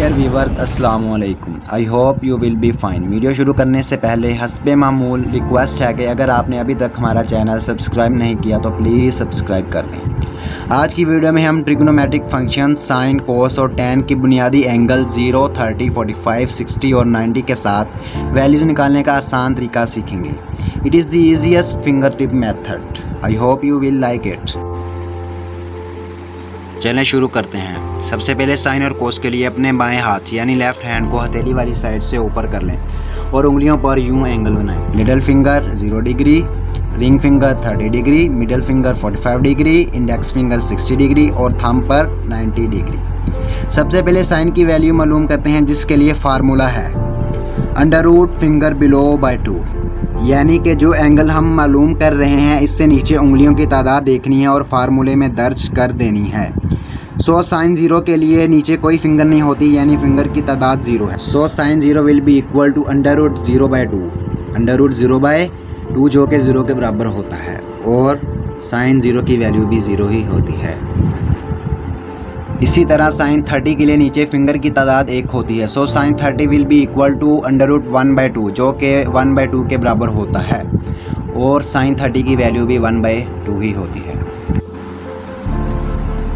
Dear viewers अस्सलाम वालेकुम। I hope you will be fine. Video शुरू करने से पहले हस्बे मामूल रिक्वेस्ट है कि अगर आपने अभी तक हमारा चैनल सब्सक्राइब नहीं किया तो प्लीज़ सब्सक्राइब कर दें। आज की वीडियो में हम ट्रिग्नोमेट्रिक फंक्शन साइन, कोस और टैन की बुनियादी एंगल 0, 30, 45, 60 और 90 के साथ वैल्यूज़ निकालने का आसान तरीका सीखेंगे। It is the easiest finger tip method. I hope you will like it. चलें शुरू करते हैं। सबसे पहले साइन और कोस के लिए अपने बाएं हाथ यानी लेफ्ट हैंड को हथेली वाली साइड से ऊपर कर लें और उंगलियों पर यूं एंगल बनाएं। Middle finger 0 degree, ring finger 30 degree, middle finger 45 degree, index finger 60 degree और थंब पर 90 डिग्री। सबसे पहले साइन की वैल्यू मालूम करते हैं, जिसके लिए फार्मूला है under root finger below by 2, यानी कि जो एंगल हम मालूम कर रहे हैं इससे नीचे उंगलियों की तादाद देखनी है और फार्मूले में दर्ज कर देनी है। सो साइन 0 के लिए नीचे कोई फिंगर नहीं होती, यानी फिंगर की तादाद 0 है। So sine 0 will be equal to under root 0 by 2, under root 0 by 2 जो कि 0 के बराबर होता है, और साइन 0 की वैल्यू भी 0 ही होती है। इसी तरह साइन 30 के लिए नीचे फिंगर की तादाद 1 होती है। So sine 30 will be equal to under root 1 by 2 जो कि 1 बाय 2 के बराबर होता है, और साइन 30 की वैल्यू भी 1 बाय 2 ही होती है।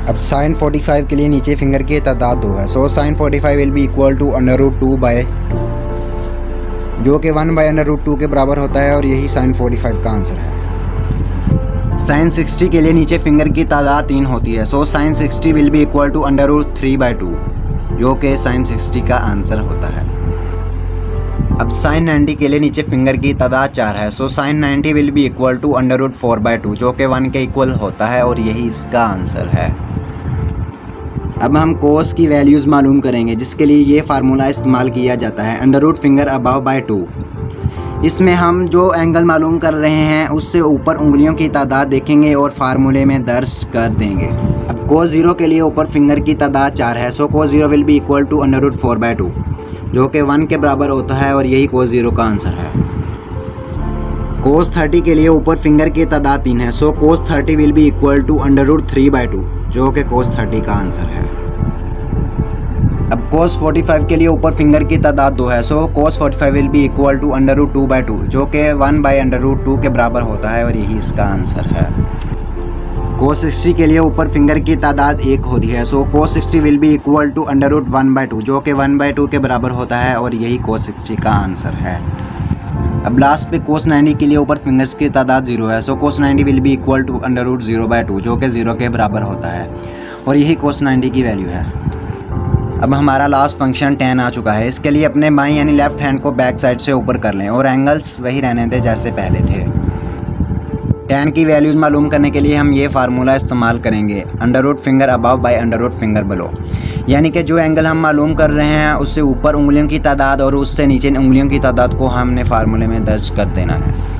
अब साइन 45 के लिए नीचे फिंगर की तादाद 2 है। So sine 45 will be equal to under root 2 by 2 जो कि 1 बाय अंडर रूट 2 के बराबर होता है, और यही साइन 45 का आंसर है। साइन 60 के लिए नीचे फिंगर की तादाद 3 होती है। So sine 60 will be equal to under root 3 by 2 जो कि साइन 60 का आंसर होता है। अब साइन 90 के लिए नीचे फिंगर की तादाद 4 है। So sine 90 will be equal to under root 4 by 2 जो कि 1 के इक्वल होता है, और यही इसका आंसर है। अब हम कोस की वैल्यूज़ मालूम करेंगे, जिसके लिए ये फार्मूला इस्तेमाल किया जाता है under root finger above by 2। इसमें हम जो एंगल मालूम कर रहे हैं उससे ऊपर उंगलियों की तादाद देखेंगे और फार्मूले में दर्ज कर देंगे। अब कोस 0 के लिए ऊपर फिंगर की तादाद 4 है। So cos 0 will be equal to under root 4 by 2 जो कि 1 के बराबर होता है, और यही कोस 0 का आंसर है। कोस 30 के लिए ऊपर फिंगर की तादाद 3 है। So cos 30 will be equal to under root 3 by 2 जो कि कोस 30 का आंसर है। अब कोस 45 के लिए ऊपर फिंगर की तादाद 2 है। So cos 45 will be equal to under root 2 by 2 जो कि 1 बाय अंडर रूट 2 के बराबर होता है, और यही इसका आंसर है। कोस 60 के लिए ऊपर फिंगर की तादाद 1 होती है। So cos 60 will be equal to under root 1 by 2 जो कि 1 बाय 2 के बराबर होता है, और यही कोस 60 का आंसर है। अब लास्ट पे कोस 90 के लिए ऊपर फिंगर्स की तादाद 0 है। So cos 90 will be equal to under root 0 by 2 जो कि 0 के बराबर होता है, और यही कोस 90 की वैल्यू है। अब हमारा लास्ट फंक्शन टैन आ चुका है। इसके लिए अपने बाएं यानी लेफ्ट हैंड को बैक साइड से ऊपर कर लें और एंगल्स वही रहने दें जैसे पहले थे। टैन की वैल्यूज़ मालूम करने के लिए हम ये फार्मूला इस्तेमाल करेंगे under root finger above by under root finger below, यानी कि जो एंगल हम मालूम कर रहे हैं उससे ऊपर उंगलियों की तादाद और उससे नीचे उंगलियों की तादाद को हमने फार्मूले में दर्ज कर देना है।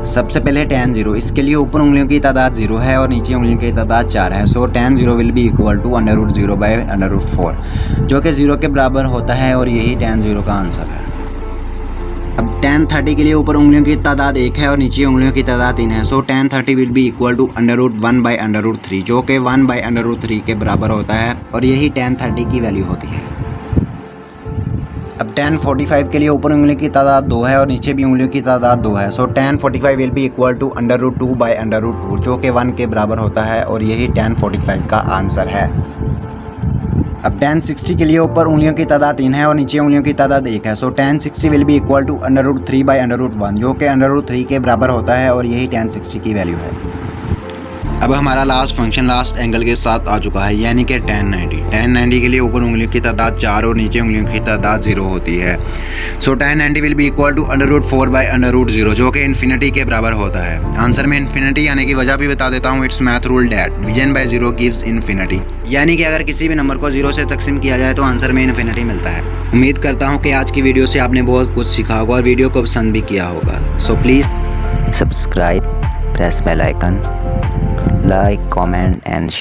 सबसे पहले टैन 0, इसके लिए ऊपर उंगलियों की तादाद 0 है और नीचे उंगलियों की तादाद 4 है। So tan 0 will be equal to under root 0 by under root 4 जो कि 0 के बराबर होता है, और यही टैन 0 का आंसर है। अब टैन 30 के लिए ऊपर उंगलियों की तादाद 1 है और नीचे उंगलियों की तादाद 3 है। So tan 30 will be equal to under root 1 by under root 3 जो कि 1 बाय अंडर रूट 3 के बराबर होता है, और यही टैन 30 की वैल्यू होती है। अब टैन 45 के लिए ऊपर उंगलियों की तादाद 2 है और नीचे भी उंगलियों की तादाद 2 है। So tan 45 will be equal to under root 2 by under root 2 जो कि 1 के बराबर होता है, और यही टैन 45 का आंसर है। अब टैन 60 के लिए ऊपर उंगलियों की तादाद 3 है और नीचे उंगलियों की तादाद 1 है। So tan 60 will be equal to under root 3 by under root 1 जो कि अंडर रूट 3 के बराबर होता है, और यही टैन 60 की वैल्यू है। अब हमारा लास्ट फंक्शन लास्ट एंगल के साथ आ चुका है, यानी कि टैन 90। टैन 90 के लिए ऊपर उंगलियों की तादाद 4 और नीचे उंगलियों की तादाद 0 होती है। So tan 90 will be equal to under root 4 by under root 0 जो कि इन्फिनिटी के बराबर होता है। आंसर में इन्फिनिटी आने की वजह भी बता देता हूँ। It's math rule that division bye 0 gives infinity, यानी कि अगर किसी भी नंबर को 0 से तकसीम किया जाए तो आंसर में इन्फिनिटी मिलता है। उम्मीद करता हूँ कि आज की वीडियो से आपने बहुत कुछ सीखा होगा और वीडियो को पसंद भी किया होगा। So please subscribe, press bell icon, like, comment and